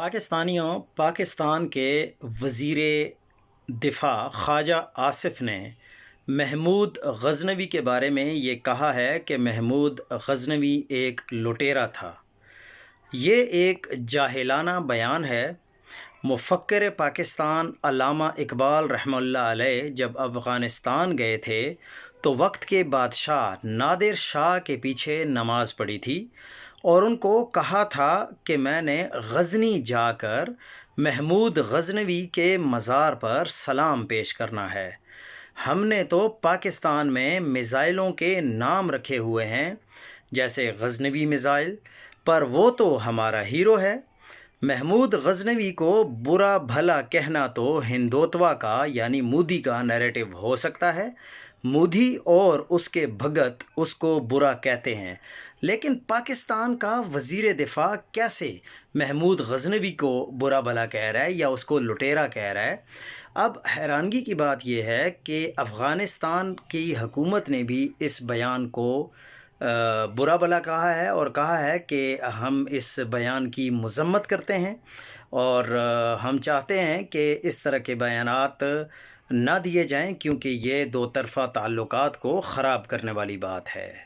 پاکستان کے وزیر دفاع خواجہ آصف نے محمود غزنوی کے بارے میں یہ کہا ہے کہ محمود غزنوی ایک لٹیرا تھا۔ یہ ایک جاہلانہ بیان ہے۔ مفکر پاکستان علامہ اقبال رحمہ اللہ علیہ جب افغانستان گئے تھے تو وقت کے بادشاہ نادر شاہ کے پیچھے نماز پڑھی تھی اور ان کو کہا تھا کہ میں نے غزنی جا کر محمود غزنوی کے مزار پر سلام پیش کرنا ہے۔ ہم نے تو پاکستان میں میزائلوں کے نام رکھے ہوئے ہیں، جیسے غزنوی میزائل، پر وہ تو ہمارا ہیرو ہے۔ محمود غزنوی کو برا بھلا کہنا تو ہندوتوا کا یعنی مودی کا نیریٹو ہو سکتا ہے۔ مودی اور اس کے بھگت اس کو برا کہتے ہیں، لیکن پاکستان کا وزیر دفاع کیسے محمود غزنوی کو برا بھلا کہہ رہا ہے یا اس کو لٹیرا کہہ رہا ہے؟ اب حیرانگی کی بات یہ ہے کہ افغانستان کی حکومت نے بھی اس بیان کو برا بھلا کہا ہے اور کہا ہے کہ ہم اس بیان کی مذمت کرتے ہیں اور ہم چاہتے ہیں کہ اس طرح کے بیانات نہ دیے جائیں، کیونکہ یہ دو طرفہ تعلقات کو خراب کرنے والی بات ہے۔